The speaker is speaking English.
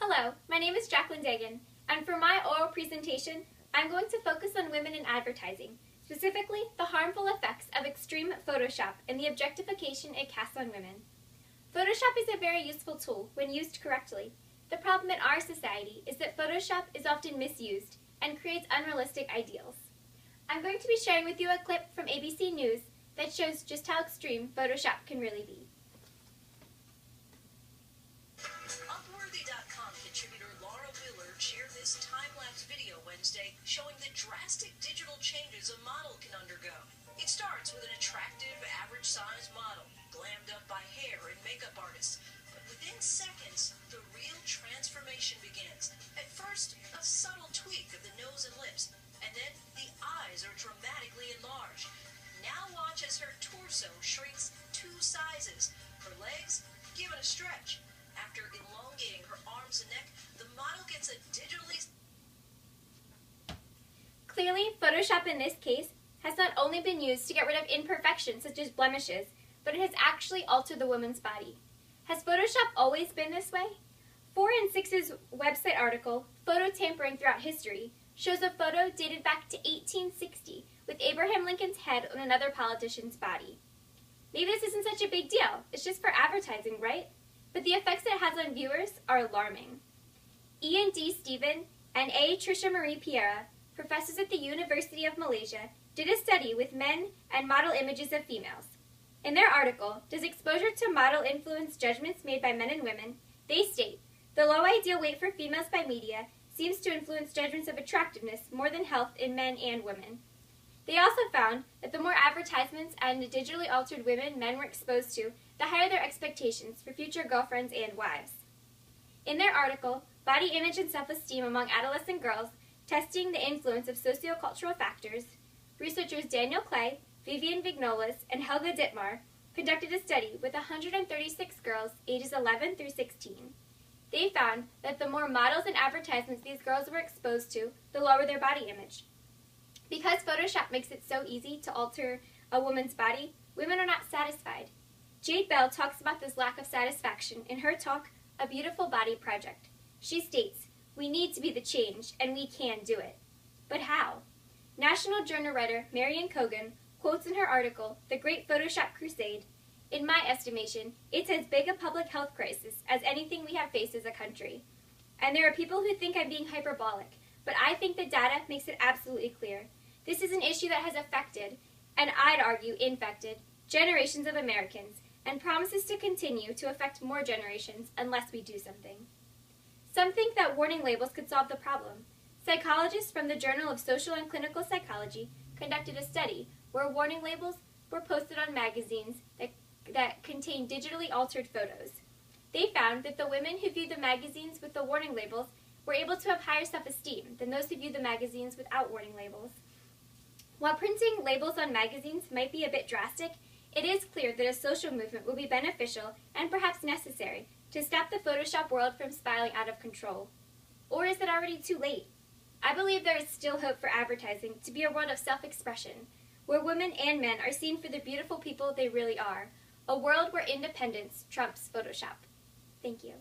Hello, my name is Jacqueline Dagan, and for my oral presentation, I'm going to focus on women in advertising, specifically the harmful effects of extreme Photoshop and the objectification it casts on women. Photoshop is a very useful tool when used correctly. The problem in our society is that Photoshop is often misused and creates unrealistic ideals. I'm going to be sharing with you a clip from ABC News that shows just how extreme Photoshop can really be. Upworthy.com contributor Laura Wheeler shared this time-lapse video Wednesday showing the drastic digital changes a model can undergo. It starts with an attractive, average-sized model, glammed up by hair and makeup artists. But within seconds, the real transformation begins. At first, a subtle tweak of the nose and lips, and then the eyes are dramatically enlarged. Now watch as her torso shrinks 2 sizes. Her legs given a stretch. After elongating her arms and neck, the model gets a digitally... Clearly, Photoshop in this case has not only been used to get rid of imperfections such as blemishes, but it has actually altered the woman's body. Has Photoshop always been this way? 4 and 6's website article, Photo Tampering Throughout History, shows a photo dated back to 1860 with Abraham Lincoln's head on another politician's body. Maybe this isn't such a big deal, it's just for advertising, right? But the effects it has on viewers are alarming. Ian D. Stephen and A. Tricia Marie Piera, professors at the University of Malaysia, did a study with men and model images of females. In their article, Does Exposure to Model Influence Judgments Made by Men and Women? They state, the low ideal weight for females by media seems to influence judgments of attractiveness more than health in men and women. They also found that the more advertisements and digitally altered women men were exposed to, the higher their expectations for future girlfriends and wives. In their article, Body Image and Self-Esteem Among Adolescent Girls, Testing the Influence of Sociocultural Factors, researchers Daniel Clay, Vivian Vignolas, and Helga Dittmar conducted a study with 136 girls ages 11 through 16. They found that the more models and advertisements these girls were exposed to, the lower their body image. Because Photoshop makes it so easy to alter a woman's body, women are not satisfied. Jade Bell talks about this lack of satisfaction in her talk, A Beautiful Body Project. She states, we need to be the change, and we can do it. But how? National Journal writer Marian Kogan quotes in her article, The Great Photoshop Crusade, in my estimation, it's as big a public health crisis as anything we have faced as a country. And there are people who think I'm being hyperbolic, but I think the data makes it absolutely clear. This is an issue that has affected, and I'd argue infected, generations of Americans, and promises to continue to affect more generations unless we do something. Some think that warning labels could solve the problem. Psychologists from the Journal of Social and Clinical Psychology conducted a study where warning labels were posted on magazines that contained digitally altered photos. They found that the women who viewed the magazines with the warning labels were able to have higher self-esteem than those who viewed the magazines without warning labels. While printing labels on magazines might be a bit drastic, it is clear that a social movement will be beneficial and perhaps necessary to stop the Photoshop world from spiraling out of control. Or is it already too late? I believe there is still hope for advertising to be a world of self-expression, where women and men are seen for the beautiful people they really are, a world where independence trumps Photoshop. Thank you.